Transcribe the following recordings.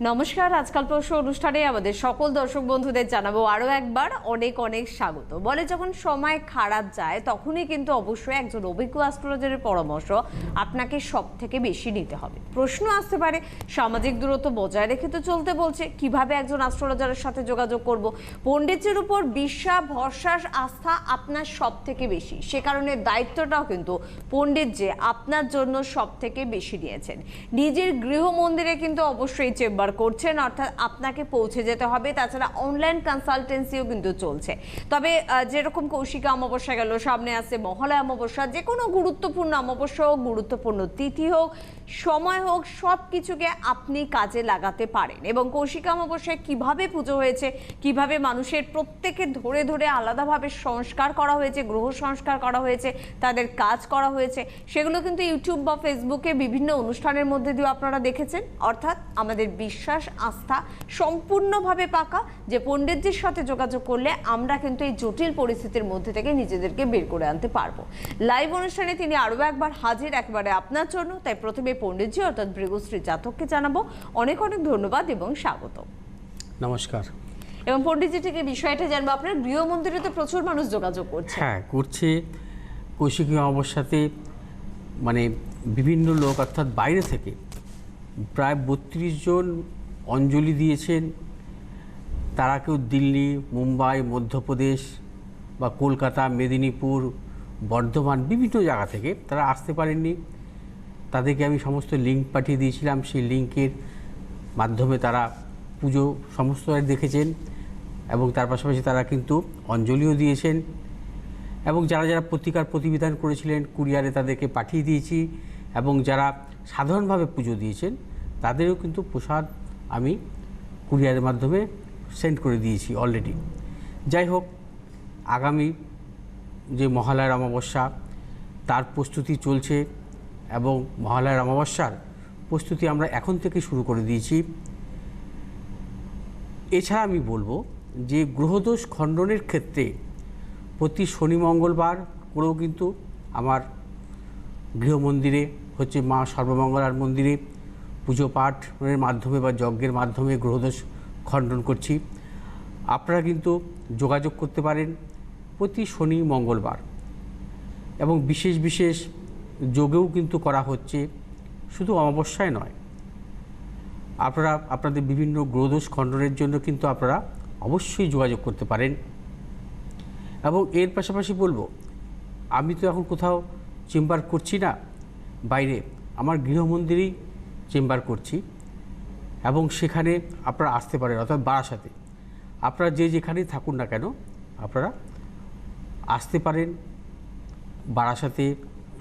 নমস্কার, আজকাল প্রশ্ন অনুষ্ঠানে আমাদের সকল দর্শক বন্ধুদের জানাবো আরো একবার অনেক অনেক স্বাগত। বলে যখন সময় খারাপ যায় তখনই কিন্তু অবশ্যই একজন অভিজ্ঞ অ্যাস্ট্রোলজারের পরামর্শ আপনাকে সব থেকে বেশি নিতে হবে। প্রশ্ন আসতে পারে, সামাজিক দূরত্ব বজায় রেখে তো চলতে বলছে, কিভাবে একজন অ্যাস্ট্রোলজারের সাথে যোগাযোগ করব? পণ্ডিতজির উপর বিশ্বাস, ভরসা, আস্থা আপনার সব থেকে বেশি, সে কারণে দায়িত্বটাও কিন্তু পণ্ডিত যে আপনার জন্য সব থেকে বেশি নিয়েছেন। নিজের গৃহ মন্দিরে কিন্তু অবশ্যই চেম্বার করছেন, অর্থাৎ আপনাকে পৌঁছে যেতে হবে। তাছাড়া অনলাইন কনসালটেন্সিও কিন্তু চলছে। তবে যেরকম কৌশিকা অমাবস্যা গেল, সামনে আসছে মহালয়া অমাবস্যা, যে কোনো গুরুত্বপূর্ণ অমাবস্যা হোক, গুরুত্বপূর্ণ তিথি হোক, সময় হোক, সব কিছুকে আপনি কাজে লাগাতে পারেন। এবং কৌশিকা অমাবস্যায় কিভাবে পুজো হয়েছে, কিভাবে মানুষের প্রত্যেকে ধরে ধরে আলাদাভাবে সংস্কার করা হয়েছে, গ্রহ সংস্কার করা হয়েছে, তাদের কাজ করা হয়েছে, সেগুলো কিন্তু ইউটিউব বা ফেসবুকে বিভিন্ন অনুষ্ঠানের মধ্যে দিয়ে আপনারা দেখেছেন। অর্থাৎ আমাদের বিশ্বাস, আস্থা সম্পূর্ণভাবে পাকা যে পণ্ডিতজির সাথে যোগাযোগ করলে আমরা কিন্তু এই জটিল পরিস্থিতির মধ্যে থেকে নিজেদেরকে বের করে আনতে পারবো। লাইভ অনুষ্ঠানে তিনি আরো একবার হাজির, একবারে আপনার জন্য। তাই প্রথমে পণ্ডিতজি অর্থাৎ ভৃগুশ্রী জাতককে জানাবো অনেক অনেক ধন্যবাদ এবং স্বাগত। নমস্কার। এবং পণ্ডিতজি থেকে বিষয়টা জানবো, আপনার গৃহ মন্দিরে তো প্রচুর মানুষ যোগাযোগ করছে। হ্যাঁ, করছে। কৌশিকী অমাবস্যাতে মানে বিভিন্ন লোক অর্থাৎ বাইরে থেকে প্রায় 32 জন অঞ্জলি দিয়েছেন। তারা কেউ দিল্লি, মুম্বাই, মধ্যপ্রদেশ বা কলকাতা, মেদিনীপুর, বর্ধমান, বিভিন্ন জায়গা থেকে তারা আসতে পারেননি। তাদেরকে আমি সমস্ত লিঙ্ক পাঠিয়ে দিয়েছিলাম। সেই লিঙ্কের মাধ্যমে তারা পুজো সমস্ত দেখেছেন এবং তার পাশাপাশি তারা কিন্তু অঞ্জলিও দিয়েছেন। এবং যারা যারা প্রতিবিধান করেছিলেন কুরিয়ারে তাদেরকে পাঠিয়ে দিয়েছি। এবং যারা সাধারণভাবে পুজো দিয়েছেন তাদেরও কিন্তু প্রসাদ আমি কুরিয়ারের মাধ্যমে সেন্ড করে দিয়েছি অলরেডি। যাই হোক, আগামী যে মহালয়ার অমাবস্যা তার প্রস্তুতি চলছে এবং মহালয়ার অমাবস্যার প্রস্তুতি আমরা এখন থেকে শুরু করে দিয়েছি। এছাড়া আমি বলবো যে গ্রহদোষ খণ্ডনের ক্ষেত্রে প্রতি শনি মঙ্গলবার করেও কিন্তু আমার গৃহমন্দিরে হচ্ছে মা সর্বমঙ্গলার মন্দিরে পুজো পাঠের মাধ্যমে বা যজ্ঞের মাধ্যমে গ্রহদোষ খণ্ডন করছি। আপনারা কিন্তু যোগাযোগ করতে পারেন প্রতি শনি মঙ্গলবার এবং বিশেষ বিশেষ যোগেও কিন্তু করা হচ্ছে, শুধু অমাবস্যায় নয়। আপনারা আপনাদের বিভিন্ন গ্রহদোষ খণ্ডনের জন্য কিন্তু আপনারা অবশ্যই যোগাযোগ করতে পারেন। এবং এর পাশাপাশি বলবো, আমি তো এখন কোথাও চেম্বার করছি না বাইরে, আমার গৃহমন্দিরেই চেম্বার করছি এবং সেখানে আপনারা আসতে পারেন। অর্থাৎ বারাসাতে আপনারা যে যেখানেই থাকুন না কেন আপনারা আসতে পারেন। বারাসাতে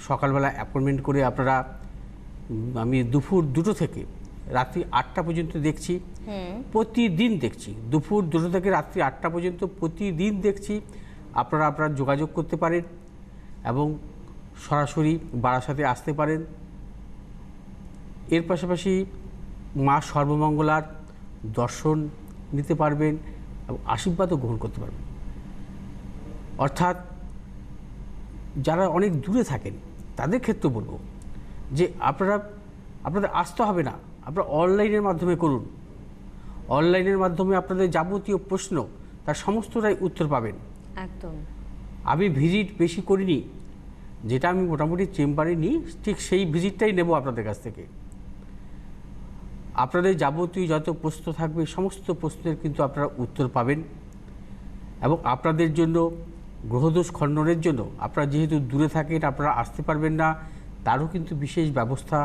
সকালবেলা অ্যাপয়েন্টমেন্ট করে আপনারা, আমি দুপুর 2টো থেকে রাত্রি 8টা পর্যন্ত দেখছি, প্রতিদিন দেখছি। দুপুর 2টো থেকে রাত্রি 8টা পর্যন্ত প্রতিদিন দেখছি। আপনারা যোগাযোগ করতে পারেন এবং সরাসরি বারাসাতে আসতে পারেন। এর পাশাপাশি মা সর্বমঙ্গলার দর্শন নিতে পারবেন এবং আশীর্বাদও গ্রহণ করতে পারবেন। অর্থাৎ যারা অনেক দূরে থাকেন তাদের ক্ষেত্রে বলবো যে আপনাদের আসতে হবে না, আপনারা অনলাইনের মাধ্যমে করুন। অনলাইনের মাধ্যমে আপনাদের যাবতীয় প্রশ্ন তার সমস্তটাই উত্তর পাবেন। একদম। আমি ভিজিট বেশি করিনি, যেটা আমি মোটামুটি চেম্বারে নিই ঠিক সেই ভিজিটটাই নেব আপনাদের কাছ থেকে। আপনাদের যাবতীয় যত প্রশ্ন থাকবে সমস্ত প্রশ্নের কিন্তু আপনারা উত্তর পাবেন। এবং আপনাদের জন্য গ্রহদোষ খণ্ডনের জন্য আপনারা যেহেতু দূরে থাকেন, আপনারা আসতে পারবেন না, তারও কিন্তু বিশেষ ব্যবস্থা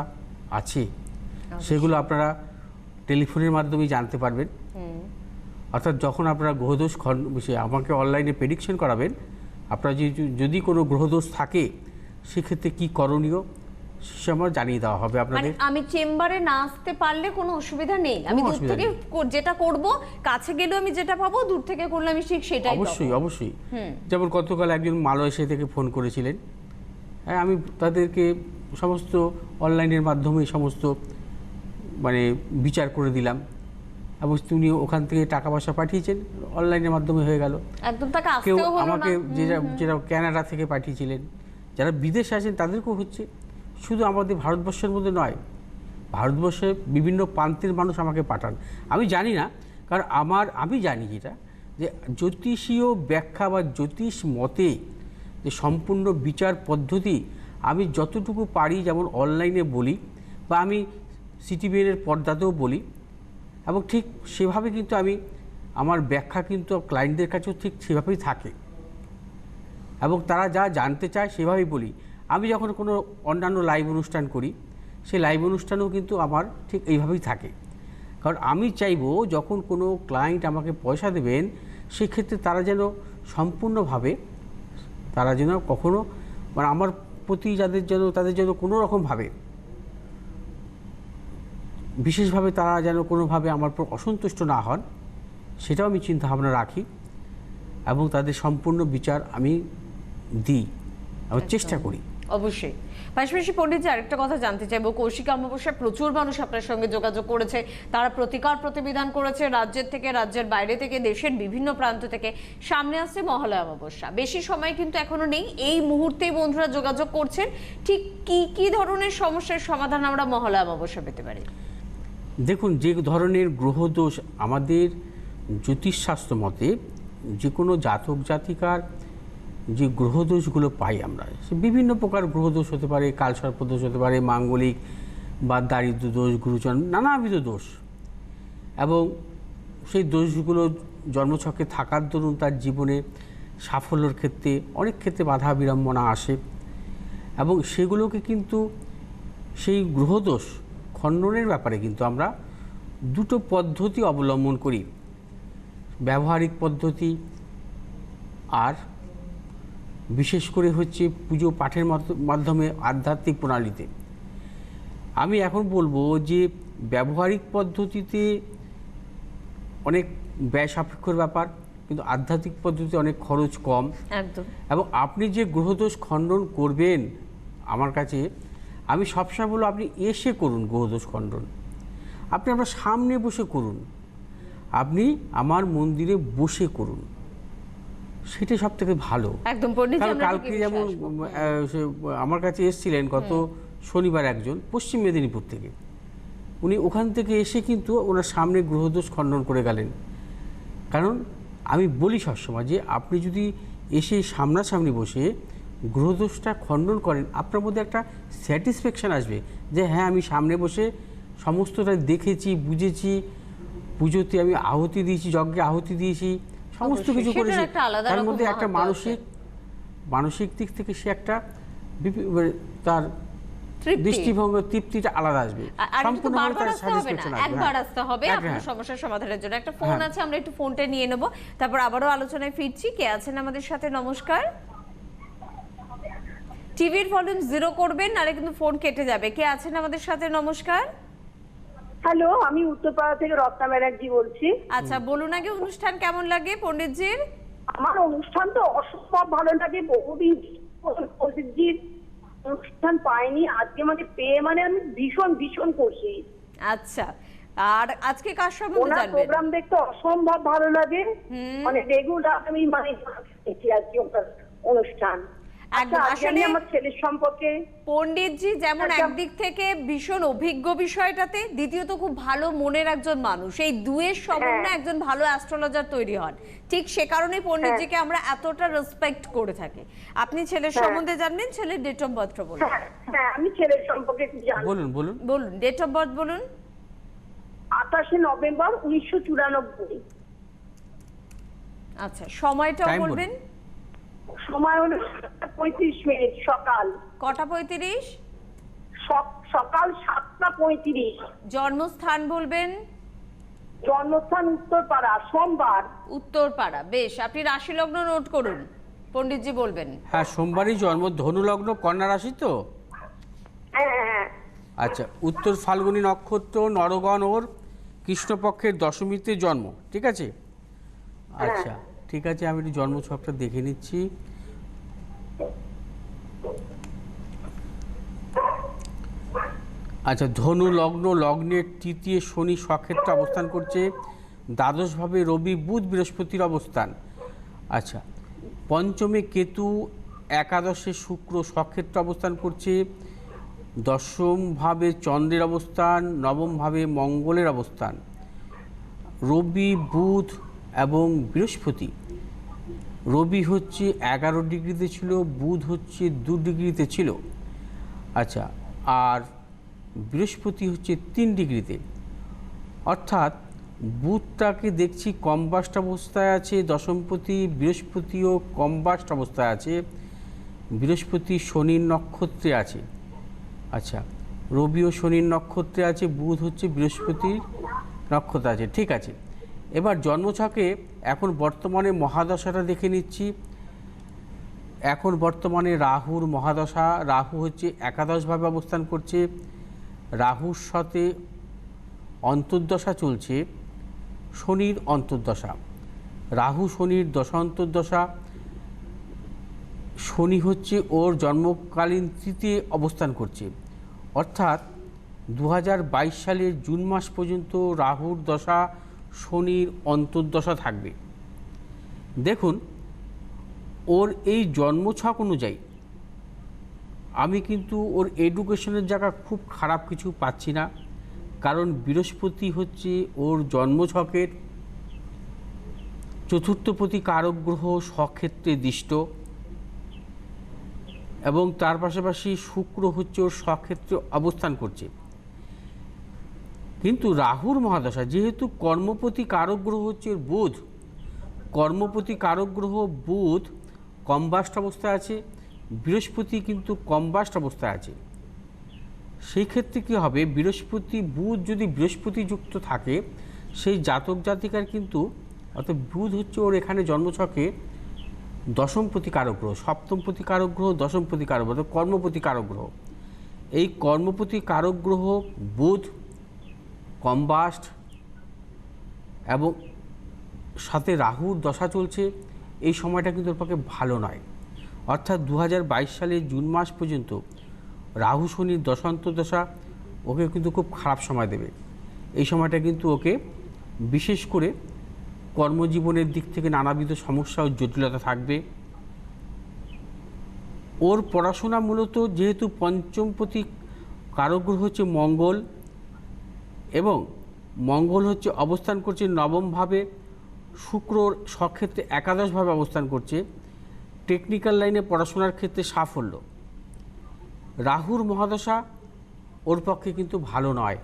আছে। সেগুলো আপনারা টেলিফোনের মাধ্যমে জানতে পারবেন। অর্থাৎ যখন আপনারা গ্রহদোষ আমাকে অনলাইনে প্রেডিকশন করাবেন, আপনারা যদি কোনো গ্রহদোষ থাকে সেক্ষেত্রে কী করণীয় সে আমার জানিয়ে দেওয়া হবে আপনাদের। আমি চেম্বারে না আসতে পারলে কোনো অসুবিধা নেই, আমি দূর থেকে যেটা করব, কাছে গেলেও আমি যেটা পাবো, দূর থেকে করলে আমি ঠিক সেটাই পাবো। অবশ্যই। যেমন গতকাল একজন মালয়েশিয়া থেকে ফোন করেছিলেন, হ্যাঁ, আমি তাদেরকে সমস্ত অনলাইনের মাধ্যমে সমস্ত মানে বিচার করে দিলাম এবং তিনি ওখান থেকে টাকা পয়সা পাঠিয়েছেন, অনলাইনের মাধ্যমে হয়ে গেল। একদম। তাকে কেউ আসতেও হলো না। আমাকে যেটা কানাডা থেকে পাঠিয়েছিলেন, যারা বিদেশে আছেন তাদেরকেও হচ্ছে। শুধু আমাদের ভারতবর্ষের মধ্যে নয়, ভারতবর্ষে বিভিন্ন প্রান্তের মানুষ আমাকে পাঠান। আমি জানি না, কারণ আমি জানি যেটা, যে জ্যোতিষীয় ব্যাখ্যা বা জ্যোতিষ মতে যে সম্পূর্ণ বিচার পদ্ধতি আমি যতটুকু পারি, যেমন অনলাইনে বলি বা আমি সিটিভিএনের পর্দাতেও বলি, এবং ঠিক সেভাবে কিন্তু আমার ব্যাখ্যা কিন্তু ক্লায়েন্টদের কাছেও ঠিক সেভাবেই থাকে, এবং তারা যা জানতে চায় সেভাবেই বলি। আমি যখন কোনো অন্যান্য লাইভ অনুষ্ঠান করি, সেই লাইভ অনুষ্ঠানেও কিন্তু আমার ঠিক এইভাবেই থাকে। কারণ আমি চাইবো যখন কোনো ক্লায়েন্ট আমাকে পয়সা দেবেন, সেক্ষেত্রে তারা যেন সম্পূর্ণভাবে, তারা যেন কখনো মানে আমার প্রতি তাদের যেন কোনো রকমভাবে বিশেষভাবে তারা যেন কোনোভাবে আমার উপর অসন্তুষ্ট না হন, সেটাও আমি চিন্তাভাবনা রাখি, এবং তাদের সম্পূর্ণ বিচার আমি দিই, আমি চেষ্টা করি। অবশ্যই। পাশাপাশি পণ্ডিতজি আরেকটা কথা জানতে চাইবো, কৌশিক অমাবস্যায় প্রচুর মানুষ আপনার সঙ্গে যোগাযোগ করেছে, তারা প্রতিকার প্রতিবিধান করেছে রাজ্যের থেকে, রাজ্যের বাইরে থেকে, দেশের বিভিন্ন প্রান্ত থেকে। সামনে আসছে মহালয়া অমাবস্যা, বেশি সময় কিন্তু এখনো নেই, এই মুহূর্তেই বন্ধুরা যোগাযোগ করছেন। ঠিক কি কি ধরনের সমস্যার সমাধান আমরা মহালয়া অমাবস্যা পেতে পারি? দেখুন, যে ধরনের গ্রহদোষ আমাদের জ্যোতিষশাস্ত্র মতে, যে কোনো জাতক জাতিকার যে গ্রহদোষগুলো পাই আমরা, সে বিভিন্ন প্রকার গ্রহদোষ হতে পারে, কালসর্পদোষ হতে পারে, মাঙ্গলিক বা দারিদ্র দোষ, গুরুচরণ, নানাবিধ দোষ, এবং সেই দোষগুলো জন্মছকে থাকার দরুন তার জীবনে সাফল্যের ক্ষেত্রে অনেক ক্ষেত্রে বাধা বিড়ম্বনা আসে, এবং সেগুলোকে কিন্তু সেই গ্রহদোষ খণ্ডনের ব্যাপারে কিন্তু আমরা দুটো পদ্ধতি অবলম্বন করি, ব্যবহারিক পদ্ধতি আর বিশেষ করে হচ্ছে পুজো পাঠের মাধ্যমে আধ্যাত্মিক প্রণালীতে। আমি এখন বলবো যে ব্যবহারিক পদ্ধতিতে অনেক ব্যয় সাপেক্ষর ব্যাপার, কিন্তু আধ্যাত্মিক পদ্ধতিতে অনেক খরচ কম। একদম। এবং আপনি যে গ্রহদোষ খণ্ডন করবেন আমার কাছে, আমি সবসময় বলবো আপনি এসে করুন গ্রহদোষ খণ্ডন, আপনি আমার সামনে বসে করুন, আপনি আমার মন্দিরে বসে করুন, সেটা সব থেকে ভালো। একদম পণ্ডিতজি, কারণ আমরা কালকে ঠিক এই যেমন বিষয়ে আসবো। আমার কাছে এসেছিলেন গত শনিবার একজন পশ্চিম মেদিনীপুর থেকে, উনি ওখান থেকে এসে কিন্তু ওনার সামনে গ্রহদোষ খণ্ডন করে গেলেন। কারণ আমি বলি সবসময় যে আপনি যদি এসে সামনাসামনি বসে গ্রহদোষটা খণ্ডন করেন, আপনার মধ্যে একটা স্যাটিসফ্যাকশান আসবে যে হ্যাঁ, আমি সামনে বসে সমস্তটা দেখেছি, বুঝেছি, পুজোতে আমি আহুতি দিয়েছি, যজ্ঞে আহুতি দিয়েছি, সমস্ত কিছু করেছি। তার মধ্যে একটা মানসিক দিক থেকে সে একটা তার দৃষ্টিভঙ্গি, তৃপ্তিটা আলাদা আসবে। সম্পূর্ণভাবে তার স্যাটিসফ্যাকশন আসবে। একবার আসতে হবে আপনার সমস্যার সমাধানের জন্য। একটা ফোন আছে, আমরা একটু ফোনটা নিয়ে নেব, তারপর আবারও আলোচনায় ফিরছি। কে আছেন আমাদের সাথে? নমস্কার। টিভির ভলিউম 0 করবেন, নালে কিন্তু ফোন কেটে যাবে। কে আছেন আমাদের সাথে? নমস্কার। হ্যালো, আমি উত্তরপাড়া থেকে রত্না ব্যানার্জি বলছি। আচ্ছা, বলুন আগে অনুষ্ঠান কেমন লাগে পণ্ডিতজির? আমার অনুষ্ঠান তো অসম্ভব ভালো লাগে, বহুদিন পণ্ডিতজির অনুষ্ঠান পাইনি, আজকে মানে পেয়ে মানে আমি ভীষণ ভীষণ খুশি। আচ্ছা, আর আজকে কার সম্বন্ধে ওনার জানবেন? প্রোগ্রাম দেখতে অসম্ভব ভালো লাগে, মানে রেগুলার আমি মানে দেখি আজকে ওনার অনুষ্ঠান। আচ্ছা, আজকে আমি আমার ছেলের সম্পর্কে। পণ্ডিতজি যেমন একদিক থেকে ভীষণ অভিজ্ঞ বিষয়টাতে, দ্বিতীয়ত খুব ভালো মনের একজন মানুষ, এই দুয়ের সমন্বয়ে একজন ভালো অ্যাস্ট্রোলজার তৈরি হন। ঠিক সে কারণেই পণ্ডিতজিকে আমরা এতটা রেসপেক্ট করে থাকি। আপনি ছেলের সম্বন্ধে জানবেন, ছেলের ডেট অফ বার্থটা বলুন। হ্যাঁ, আমি ছেলের সম্পর্কে জানি। বলুন বলুন বলুন, ডেট অফ বার্থ বলুন। 28 নভেম্বর 1994। আচ্ছা, সময়টাও বলবেন। সময় হলো 35 সকাল। কটা 35? সকাল 7:35। জন্মস্থান বলবেন। জন্মস্থান উত্তরপাড়া, সোমবার। উত্তরপাড়া, বেশ। আপনি রাশি লগ্ন নোট করুন, পণ্ডিতজি বলবেন। হ্যাঁ, সোমবারই জন্ম, ধনু লগ্ন, কন্যা রাশি তো। হ্যাঁ। আচ্ছা, উত্তর ফাল্গুনী নক্ষত্র, নরগণ ওর কৃষ্ণপক্ষের দশমীতে জন্ম, ঠিক আছে? আচ্ছা, ঠিক আছে, আমি একটু জন্মছকটা দেখে নিচ্ছি। আচ্ছা, ধনু লগ্ন, লগ্নের তৃতীয় শনি স্বক্ষেত্রে অবস্থান করছে, দ্বাদশভাবে রবি, বুধ, বৃহস্পতির অবস্থান। আচ্ছা, পঞ্চমে কেতু, একাদশে শুক্র স্বক্ষেত্রে অবস্থান করছে, দশমভাবে চন্দ্রের অবস্থান, নবমভাবে মঙ্গলের অবস্থান, রবি, বুধ এবং বৃহস্পতি। রবি হচ্ছে 11 ডিগ্রিতে ছিল, বুধ হচ্ছে 2 ডিগ্রিতে ছিল। আচ্ছা, আর বৃহস্পতি হচ্ছে 3 ডিগ্রিতে। অর্থাৎ বুধটাকে দেখছি কম্বাস্ট অবস্থায় আছে, দশমপতি বৃহস্পতিও কম্বাস্ট অবস্থায় আছে, বৃহস্পতি শনির নক্ষত্রে আছে। আচ্ছা, রবিও শনির নক্ষত্রে আছে, বুধ হচ্ছে বৃহস্পতির নক্ষত্রে আছে। ঠিক আছে, এবার জন্মছকে এখন বর্তমানে মহাদশাটা দেখে নিচ্ছি। এখন বর্তমানে রাহুর মহাদশা। রাহু হচ্ছে একাদশভাবে অবস্থান করছে, রাহুর সাথে অন্তর্দশা চলছে, শনির অন্তর্দশা। রাহু শনির দশা অন্তর্দশা। শনি হচ্ছে ওর জন্মকালীন তৃতীয় অবস্থান করছে, অর্থাৎ 2022 সালের জুন মাস পর্যন্ত রাহুর দশা, শনির অন্তর্দশা থাকবে। দেখুন, ওর এই জন্মছক অনুযায়ী আমি কিন্তু ওর এডুকেশনের জায়গা খুব খারাপ কিছু পাচ্ছি না, কারণ বৃহস্পতি হচ্ছে ওর জন্মছকের চতুর্থপতি কারক গ্রহ, স্বক্ষেত্রে দৃষ্ট, এবং তার পাশাপাশি শুক্র হচ্ছে ওর স্বক্ষেত্রে অবস্থান করছে। কিন্তু রাহুর মহাদশা, যেহেতু কর্মপতি কারক গ্রহ হচ্ছে ওর বুধ, কর্মপতি কারক গ্রহ বুধ কম্বাস্ট অবস্থায় আছে, বৃহস্পতি কিন্তু কম্বাস্ট অবস্থায় আছে। সেই ক্ষেত্রে কী হবে, বৃহস্পতি বুধ যদি বৃহস্পতি যুক্ত থাকে, সেই জাতক জাতিকার কিন্তু, অর্থাৎ বুধ হচ্ছে ওর এখানে জন্মছকে দশমপতি কারক গ্রহ, সপ্তমপতি কারক গ্রহ, দশমপতি কারক গ্রহ, কর্মপতি কারক গ্রহ। এই কর্মপতি কারক গ্রহ বুধ কম্বাস্ট এবং সাথে রাহুর দশা চলছে। এই সময়টা কিন্তু ওর পক্ষে ভালো নয়। অর্থাৎ 2022 সালের জুন মাস পর্যন্ত রাহু শনির দশান্তর্দশা ওকে কিন্তু খুব খারাপ সময় দেবে। এই সময়টা কিন্তু ওকে বিশেষ করে কর্মজীবনের দিক থেকে নানাবিধ সমস্যা ও জটিলতা থাকবে। ওর পড়াশোনা মূলত, যেহেতু পঞ্চমপতি কারক গ্রহ হচ্ছে মঙ্গল, এবং মঙ্গল হচ্ছে অবস্থান করছে নবমভাবে, শুক্রর স্বক্ষেত্রে একাদশভাবে অবস্থান করছে, টেকনিক্যাল লাইনে পড়াশোনার ক্ষেত্রে সাফল্য। রাহুর মহাদশা ওর পক্ষে কিন্তু ভালো নয়।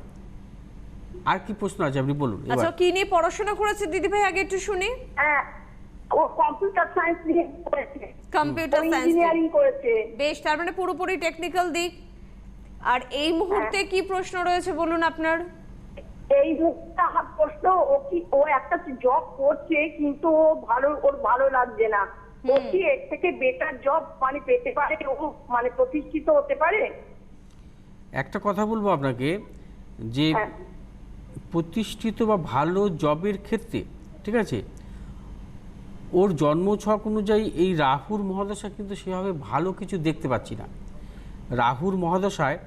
আর কি প্রশ্ন আছে আপনি বলুন। আচ্ছা, কি নিয়ে পড়াশোনা করেছে দিদি ভাই, আগে একটু শুনি। হ্যাঁ, ও কম্পিউটার সায়েন্স নিয়ে করেছে, কম্পিউটার সায়েন্স ইঞ্জিনিয়ারিং করেছে। বেশ, তার মানে পুরোপুরি টেকনিক্যাল দিক। আর এই মুহূর্তে কি প্রশ্ন রয়েছে বলুন আপনার? এই মুহূর্তে আমার প্রশ্ন, ও একটা জব করছে, কিন্তু ওর ভালো লাগছে না। ও কি এর থেকে বেটার জব মানে পেতে পারে, ও মানে প্রতিষ্ঠিত হতে পারে? একটা কথা বলবো আপনাকে, যে প্রতিষ্ঠিত বা ভালো জবের ক্ষেত্রে, ঠিক আছে, ওর জন্মছক অনুযায়ী এই রাহুর মহাদশা কিন্তু সেভাবে ভালো কিছু দেখতে পাচ্ছি না। রাহুর মহাদশায়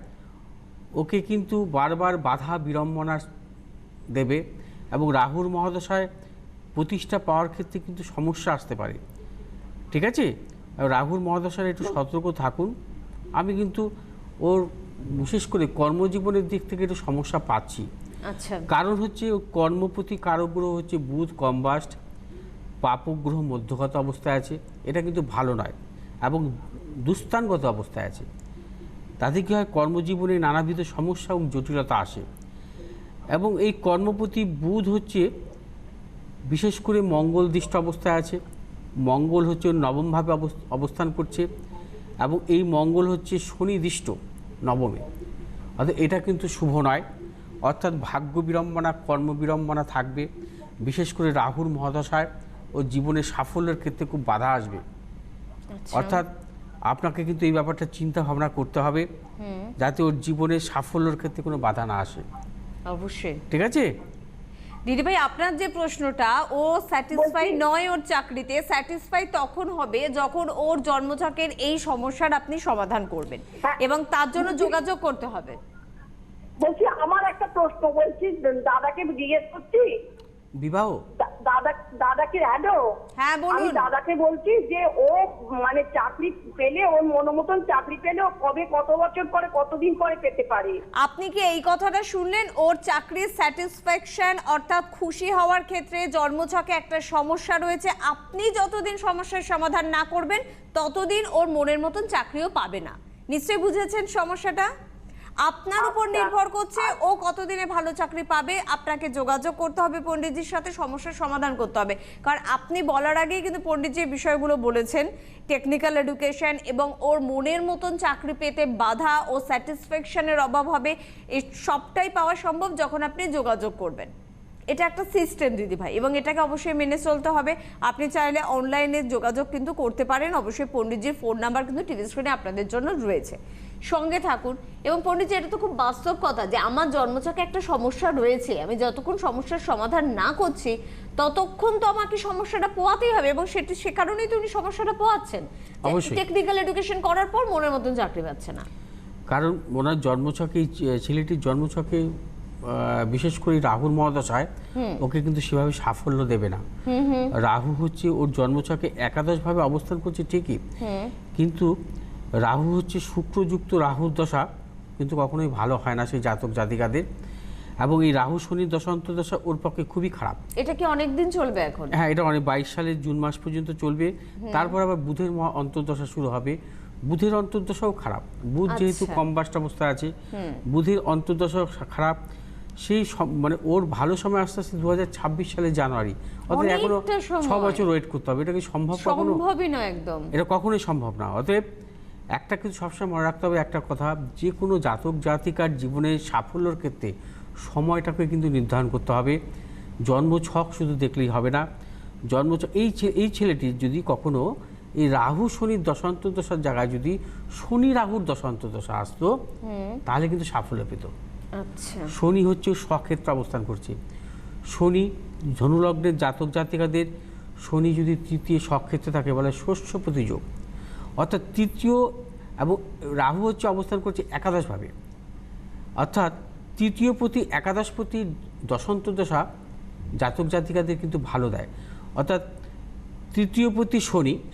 ওকে কিন্তু বারবার বাধা বিড়ম্বনা দেবে, এবং রাহুর মহাদশায় প্রতিষ্ঠা পাওয়ার ক্ষেত্রে কিন্তু সমস্যা আসতে পারে। ঠিক আছে, রাহুর মহাদশায় একটু সতর্ক থাকুন। আমি কিন্তু ওর বিশেষ করে কর্মজীবনের দিক থেকে একটু সমস্যা পাচ্ছি। আচ্ছা, কারণ হচ্ছে কর্মপতি কারক গ্রহ হচ্ছে বুধ কম্বাস্ট, পাপক গ্রহ মধ্যগত অবস্থায় আছে, এটা কিন্তু ভালো নয়, এবং দুস্থানগত অবস্থায় আছে। তাতে কী হয়, কর্মজীবনে নানাবিধ সমস্যা এবং জটিলতা আসে। এবং এই কর্মপতি বুধ হচ্ছে বিশেষ করে মঙ্গল দৃষ্ট অবস্থায় আছে, মঙ্গল হচ্ছে নবমভাবে অবস্থান করছে, এবং এই মঙ্গল হচ্ছে শনি দৃষ্ট নবমে। অর্থাৎ এটা কিন্তু শুভ নয়। অর্থাৎ ভাগ্য বিড়ম্বনা, কর্ম বিড়ম্বনা থাকবে। বিশেষ করে রাহুর মহাদশায় ও জীবনের সাফল্যের ক্ষেত্রে খুব বাধা আসবে। অর্থাৎ আপনাকে কিন্তু এই ব্যাপারটা চিন্তা ভাবনা করতে হবে, যাতে ওর জীবনের সাফল্যের ক্ষেত্রে কোনো বাধা না আসে। অবশ্যই। ঠিক আছে দিদি ভাই, আপনার যে প্রশ্নটা, ও স্যাটিসফাই নয় ওর চাকরিতে, স্যাটিসফাই তখন হবে যখন ওর জন্মছকের এই সমস্যার আপনি সমাধান করবেন, এবং তার জন্য যোগাযোগ করতে হবে। বলছি, আমার একটা প্রশ্ন, বলছি দাদাকে জিজ্ঞেস করছি, বিবাহ দাদা দাদাকে হ্যালো, হ্যাঁ, বলুন। আমি দাদাকে বলছি যে ও মানে চাকরি পেলে, ওর মনোমতন চাকরি পেলে ও কবে, কত বছর পরে, কতদিন পরে পেতে পারে? আপনি কি এই কথাটা শুনলেন? ওর চাকরির স্যাটিসফ্যাকশন অর্থাৎ খুশি হওয়ার ক্ষেত্রে জন্মছকে একটা সমস্যা রয়েছে। আপনি যতদিন সমস্যার সমাধান না করবেন ততদিন ওর মনের মতন চাকরিও পাবে না। নিশ্চয়ই বুঝেছেন সমস্যাটা? আপনার উপর আচ্ছা। নির্ভর করছে ও কতদিনে ভালো চাকরি পাবে। আপনাকে যোগাযোগ করতে হবে পণ্ডিতজির সাথে, সমস্যার সমাধান করতে হবে। কারণ আপনি বলার আগেই কিন্তু পণ্ডিতজি বিষয়গুলো বলেছেন, টেকনিক্যাল এডুকেশন এবং ওর মনের মতন চাকরি পেতে বাধা ও স্যাটিসফ্যাকশনের অভাব হবে। এই সবটাই পাওয়া সম্ভব যখন আপনি যোগাযোগ করবেন। এটা একটা সিস্টেম দিদি ভাই, এবং এটাকে অবশ্যই মেনে চলতে হবে। আপনি চাইলে অনলাইনে যোগাযোগ কিন্তু করতে পারেন। অবশ্যই পণ্ডিতজির ফোন নাম্বার কিন্তু টিভি স্ক্রিনে আপনাদের জন্য রয়েছে, সঙ্গে থাকুন। এবং পণ্ডিতজি, এটা তো খুব বাস্তব কথা যে আমার জন্মছকে একটা সমস্যা রয়েছে, আমি যতক্ষণ সমস্যার সমাধান না করছি ততক্ষণ তো আমাকে সমস্যাটা পোয়াতেই হবে, এবং সে কারণেই তো উনি সমস্যাটা পোয়াচ্ছেন। অবশ্যই। টেকনিক্যাল এডুকেশন করার পর মনের মতন চাকরি পাচ্ছে না। কারণ ওনার জন্মছকে, ছেলেটির জন্মছকে বিশেষ করে রাহুর মহাদশায় ওকে কিন্তু সেভাবে সাফল্য দেবে না। রাহু হচ্ছে ওর জন্মছকে একাদশভাবে অবস্থান করছে ঠিকই, কিন্তু রাহু হচ্ছে শুক্রযুক্ত রাহুর দশা কিন্তু কখনোই ভালো হয় না সেই জাতক জাতিকাদের। এবং এই রাহু শনির দশা অন্তর্দশা ওর পক্ষে খুবই খারাপ। এটা কি অনেক দিন চলবে এখন? হ্যাঁ, এটা অনেক 22 সালের জুন মাস পর্যন্ত চলবে। তারপর আবার বুধের অন্তর্দশা শুরু হবে। বুধের অন্তর্দশাও খারাপ। বুধ যেহেতু আচ্ছা। কম্বাস্ট অবস্থায় আছে, বুধের অন্তর্দশাও খারাপ। সেই মানে ওর ভালো সময় আস্তে আস্তে 2026 সালের জানুয়ারি, অর্থাৎ এখনো অনেকটা সময়। 6 বছর ওয়েট করতে হবে। এটা কি সম্ভব? কখনো সম্ভবই নয় একদম। এটা কখনোই সম্ভব না। অতএব একটা কিছু সবসময় মনে রাখতে হবে, একটা কথা, যে কোনো জাতক জাতিকার জীবনের সাফল্যের ক্ষেত্রে সময়টাকে কিন্তু নির্ধারণ করতে হবে। জন্মছক শুধু দেখলেই হবে না। এই ছেলেটির যদি কখনো এই রাহু শনির দশান্তর্দশার জায়গায় যদি শনি রাহুর দশান্তর্দশা আসতো, তাহলে কিন্তু সাফল্য পেত। আচ্ছা। শনি হচ্ছে স্বক্ষেত্রে অবস্থান করছে। শনি ধনুলগ্নের জাতক জাতিকাদের শনি যদি তৃতীয় স্বক্ষেত্রে থাকে বলে শস্য প্রতিযোগ, অর্থাৎ তৃতীয়, এবং রাহু হচ্ছে অবস্থান করছে একাদশভাবে, অর্থাৎ তৃতীয় প্রতি একাদশ প্রতি দশান্তর্দশা জাতক জাতিকাদের কিন্তু ভালো দেয়। অর্থাৎ তৃতীয় প্রতি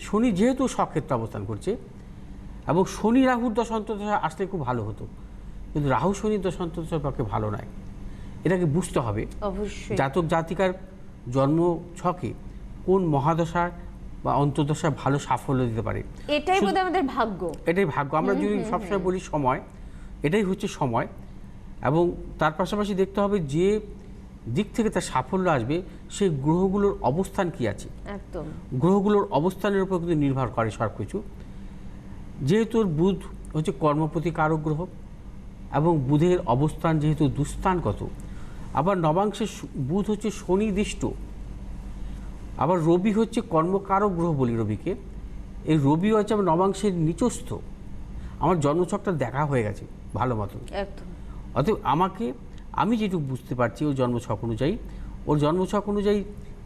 শনি যেহেতু স্বক্ষেত্রে অবস্থান করছে, এবং শনি রাহুর দশান্তর্দশা আসলে খুব ভালো হতো, কিন্তু রাহু শনির দশান্তর্দশার পক্ষে ভালো নয়। এটাকে বুঝতে হবে অবশ্যই। জাতক জাতিকার জন্ম ছকে কোন মহাদশার বা অন্তর্দশা ভালো সাফল্য দিতে পারে। এটাই বোধহয় আমাদের ভাগ্য। এটাই ভাগ্য। আমরা যদি সবসময় বলি সময়, এটাই হচ্ছে সময়। এবং তার পাশাপাশি দেখতে হবে যে দিক থেকে তার সাফল্য আসবে সেই গ্রহগুলোর অবস্থান কি আছে। একদম। গ্রহগুলোর অবস্থানের উপর কিন্তু নির্ভর করে সব কিছু। যেহেতু বুধ হচ্ছে কর্মপতি কারক গ্রহ, এবং বুধের অবস্থান যেহেতু দুস্থানগত, আবার নবাংশে বুধ হচ্ছে শনিদিষ্ট, আবার রবি হচ্ছে কর্মকারক গ্রহ বলি রবিকে। এই রবি হচ্ছে আমার নবাংশের নিচস্থ। আমার জন্মছকটা দেখা হয়ে গেছে ভালো মতো। একদম। অতএব আমি যেটুকু বুঝতে পারছি ওর জন্মছক অনুযায়ী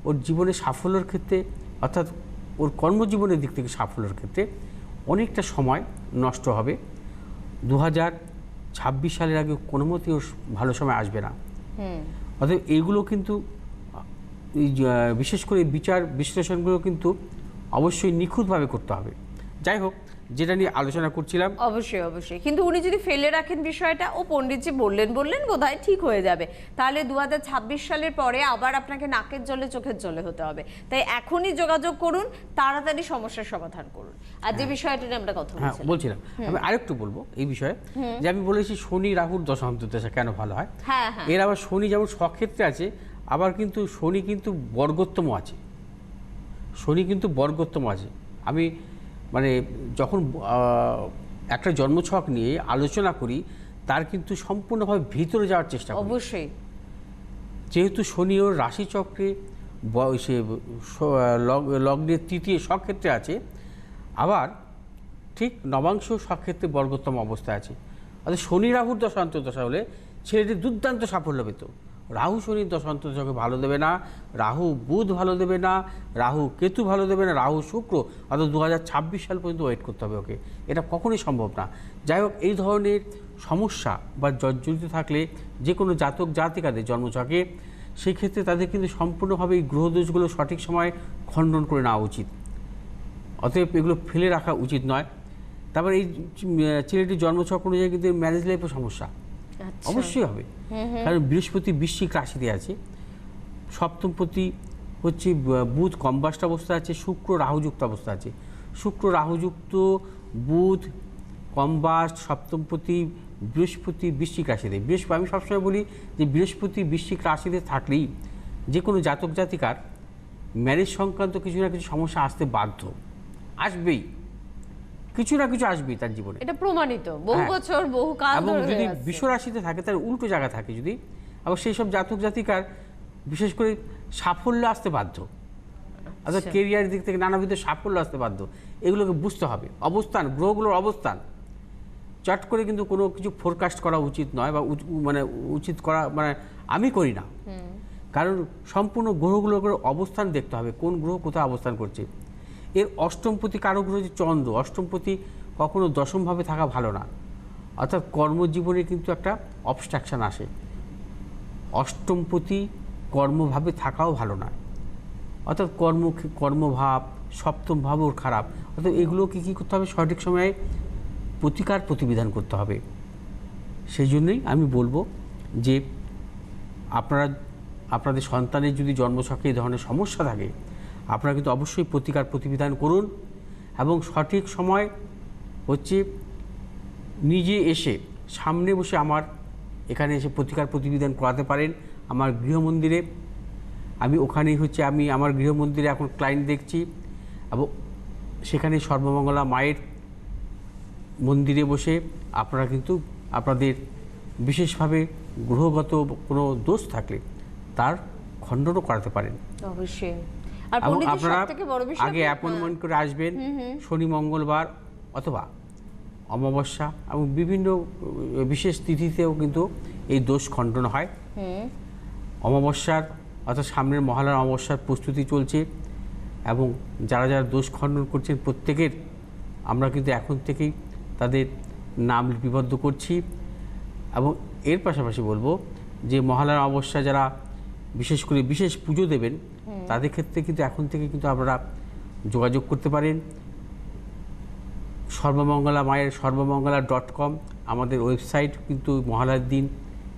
ওর জীবনের সাফল্যের ক্ষেত্রে, অর্থাৎ ওর কর্মজীবনের দিক থেকে সাফল্যের ক্ষেত্রে অনেকটা সময় নষ্ট হবে। 2026 সালের আগে কোনো মতেই ওর ভালো সময় আসবে না। অতএব এইগুলো কিন্তু বিশেষ করে বিচার বিশ্লেষণগুলো কিন্তু অবশ্যই নিখুঁতভাবে করতে হবে। যাই হোক, যেটা নিয়ে আলোচনা করছিলাম, অবশ্যই অবশ্যই। কিন্তু উনি যদি ফেলে রাখেন বিষয়টা, ও পণ্ডিতজি বললেন বোধহয় ঠিক হয়ে যাবে, তাহলে 2026 সালের পরে আবার আপনাকে নাকের জলে চোখের জলে হতে হবে। তাই এখনই যোগাযোগ করুন, তাড়াতাড়ি সমস্যার সমাধান করুন। আর যে বিষয়টা নিয়ে আমরা কথা হ্যাঁ বলছিলাম, বলছিলাম, আমি আরেকটু বলবো এই বিষয়ে, যে আমি বলেছি শনি রাহুর দশান্তর্দশা কেন ভালো হয়। হ্যাঁ হ্যাঁ, এর আবার শনি যেমন স্বক্ষেত্রে আছে, আবার কিন্তু শনি কিন্তু বর্গোত্তম আছে। আমি মানে যখন একটা জন্মছক নিয়ে আলোচনা করি, তার কিন্তু সম্পূর্ণভাবে ভিতরে যাওয়ার চেষ্টা করি। অবশ্যই। যেহেতু শনি ওর রাশিচক্রে সে লগ্নের তৃতীয় স্বক্ষেত্রে আছে, আবার ঠিক নবাংশ স্বক্ষেত্রে বর্গোত্তম অবস্থায় আছে। অর্থাৎ শনি রাহুর দশান্তর্দশা হলে ছেলেটি দুর্দান্ত সাফল্য পেত। রাহু শনির দশান্তর্দশাকে ভালো দেবে না, রাহু বুধ ভালো দেবে না, রাহু কেতু ভালো দেবে না, রাহু শুক্র, অর্থাৎ 2026 সাল পর্যন্ত ওয়েট করতে হবে ওকে। এটা কখনোই সম্ভব না। যাই হোক, এই ধরনের সমস্যা বা জর্জরিত থাকলে যে কোনো জাতক জাতিকাদের জন্মছকে সেই ক্ষেত্রে তাদের কিন্তু সম্পূর্ণভাবে এই গ্রহদোষগুলো সঠিক সময়ে খণ্ডন করে নেওয়া উচিত। অতএব এগুলো ফেলে রাখা উচিত নয়। তারপর এই ছেলেটির জন্মছক অনুযায়ী কিন্তু ম্যারেজ লাইফে সমস্যা অবশ্যই হবে, কারণ বৃহস্পতি বৃশ্চিক রাশিতে আছে, সপ্তমপতি হচ্ছে বুধ কম্বাস্ট অবস্থা আছে, শুক্র রাহুযুক্ত অবস্থা আছে। শুক্র রাহুযুক্ত বুধ কম্বাস্ট সপ্তমপতি বৃহস্পতি বৃশ্চিক রাশিতে। বৃহস্পতি আমি সবসময় বলি যে বৃহস্পতি বৃশ্চিক রাশিতে থাকলেই যে কোনো জাতক জাতিকার ম্যারেজ সংক্রান্ত কিছু না কিছু সমস্যা আসতে বাধ্য, আসবেই, কিছু না কিছু আসবেই তার জীবনে, এটা প্রমাণিত বহু বছর বহু কাল এবং ধরে যদি হয়ে আসছে। বিশ্ব রাশিতে থাকে তার উল্টো জায়গা থাকে যদি, আবার সেই সব জাতক জাতিকার বিশেষ করে সাফল্য আসতে বাধ্য, অর্থাৎ কেরিয়ারের দিক থেকে নানাবিধ সাফল্য আসতে বাধ্য। এগুলোকে বুঝতে হবে, অবস্থান গ্রহগুলোর অবস্থান চট করে কিন্তু কোনো কিছু ফোরকাস্ট করা উচিত নয়, বা মানে উচিত করা মানে আমি করি না, কারণ সম্পূর্ণ গ্রহগুলোর অবস্থান দেখতে হবে, কোন গ্রহ কোথায় অবস্থান করছে। এর অষ্টমপতি কারক গ্রহ যে চন্দ্র, অষ্টমপতি কখনো দশমভাবে থাকা ভালো না, অর্থাৎ কর্মজীবনে কিন্তু একটা অবস্ট্রাকশান আসে। অষ্টমপতি কর্মভাবে থাকাও ভালো না, অর্থাৎ কর্মভাব সপ্তম ভাব ওর খারাপ। অর্থাৎ এগুলোকে কী করতে হবে, সঠিক সময়ে প্রতিকার প্রতিবিধান করতে হবে। সেই জন্যই আমি বলবো যে আপনাদের সন্তানের যদি জন্মছকে এই ধরনের সমস্যা থাকে, আপনারা কিন্তু অবশ্যই প্রতিকার প্রতিবিধান করুন, এবং সঠিক সময় হচ্ছে নিজে এসে সামনে বসে আমার এখানে এসে প্রতিকার প্রতিবিধান করাতে পারেন আমার গৃহমন্দিরে। আমি ওখানেই হচ্ছে আমি আমার গৃহমন্দিরে এখন ক্লায়েন্ট দেখছি, এবং সেখানে সর্বমঙ্গলা মায়ের মন্দিরে বসে আপনারা কিন্তু আপনাদের বিশেষভাবে গ্রহগত কোনো দোষ থাকলে তার খণ্ডনও করাতে পারেন। অবশ্যই। আর এবং পণ্ডিতজি আপনারা সবথেকে বড় বিষয় আগে অ্যাপয়েন্টমেন্ট করে আসবেন, শনি মঙ্গলবার অথবা অমাবস্যা এবং বিভিন্ন বিশেষ তিথিতেও কিন্তু এই দোষ খণ্ডন হয়। অমাবস্যার অর্থাৎ সামনের মহালয়ার অমাবস্যার প্রস্তুতি চলছে, এবং যারা যারা দোষ খণ্ডন করছেন প্রত্যেকের আমরা কিন্তু এখন থেকেই তাদের নাম লিপিবদ্ধ করছি। এবং এর পাশাপাশি বলবো যে মহালয়ার অমাবস্যা যারা বিশেষ করে বিশেষ পুজো দেবেন তাদের ক্ষেত্রে কিন্তু এখন থেকে কিন্তু আপনারা যোগাযোগ করতে পারেন। সর্বমঙ্গলা মায়ের সর্বমঙ্গলা.com আমাদের ওয়েবসাইট কিন্তু মহালয়ার দিন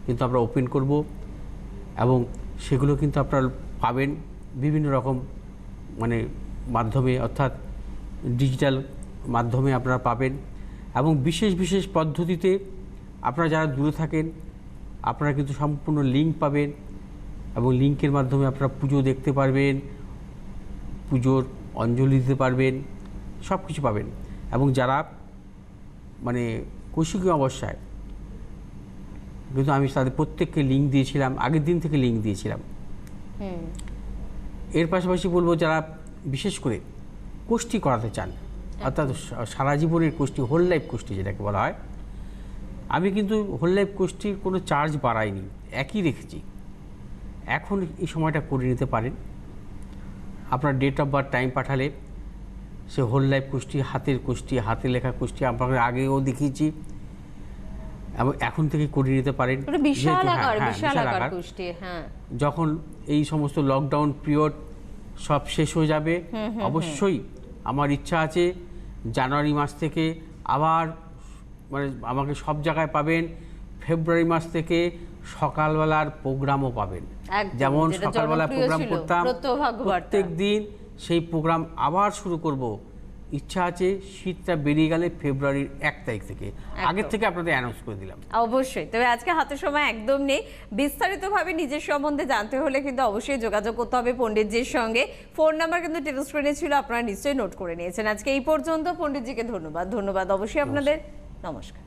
কিন্তু আমরা ওপেন করব, এবং সেগুলো কিন্তু আপনারা পাবেন বিভিন্ন রকম মানে মাধ্যমে, অর্থাৎ ডিজিটাল মাধ্যমে আপনারা পাবেন। এবং বিশেষ বিশেষ পদ্ধতিতে আপনারা যারা দূরে থাকেন আপনারা কিন্তু সম্পূর্ণ লিঙ্ক পাবেন, এবং লিঙ্কের মাধ্যমে আপনারা পুজো দেখতে পারবেন, পুজোর অঞ্জলি দিতে পারবেন, সব কিছু পাবেন। এবং যারা মানে কৌশিকী অবস্যায় কিন্তু আমি তাদের প্রত্যেককে লিঙ্ক দিয়েছিলাম, আগের দিন থেকে লিঙ্ক দিয়েছিলাম। এর পাশাপাশি বলবো যারা বিশেষ করে কোষ্ঠী করাতে চান, অর্থাৎ সারা জীবনের কোষ্ঠী, হোল লাইফ কোষ্ঠী যেটাকে বলা হয়, আমি কিন্তু হোল লাইফ কোষ্ঠীর কোনো চার্জ বাড়াইনি, একই রেখেছি। এখন এই সময়টা করে নিতে পারেন, আপনার ডেট অফ বার্থ টাইম পাঠালে সে হোল লাইফ কোষ্ঠী, হাতের কোষ্ঠী, হাতে লেখা কোষ্ঠী আপনাকে আগেও দেখিয়েছি, এবং এখন থেকে করে নিতে পারেন। বিশাল আকার কোষ্ঠী। যখন এই সমস্ত লকডাউন পিরিয়ড সব শেষ হয়ে যাবে, অবশ্যই আমার ইচ্ছা আছে জানুয়ারি মাস থেকে আবার মানে আমাকে সব জায়গায় পাবেন। ফেব্রুয়ারি মাস থেকে সকালবেলার প্রোগ্রামও পাবেন, যেমন সকালবেলা প্রোগ্রাম করতাম প্রত্যেক দিন, সেই প্রোগ্রাম আবার শুরু করব। ইচ্ছা আছে শীতটা বেরিয়ে গেলে ফেব্রুয়ারির 1 তারিখ থেকে, আগের থেকে আপনাদের অ্যানাউন্স করে দিলাম। অবশ্যই। তবে আজকে হাতে সময় একদম নেই, বিস্তারিতভাবে নিজের সম্বন্ধে জানতে হলে কিন্তু অবশ্যই যোগাযোগ করতে হবে পণ্ডিতজির সঙ্গে। ফোন নাম্বার কিন্তু টেলিস্ক্রিনে স্ক্রিনে ছিল, আপনারা নিশ্চয়ই নোট করে নিয়েছেন। আজকে এই পর্যন্ত, পণ্ডিতজিকে ধন্যবাদ। অবশ্যই আপনাদের নমস্কার।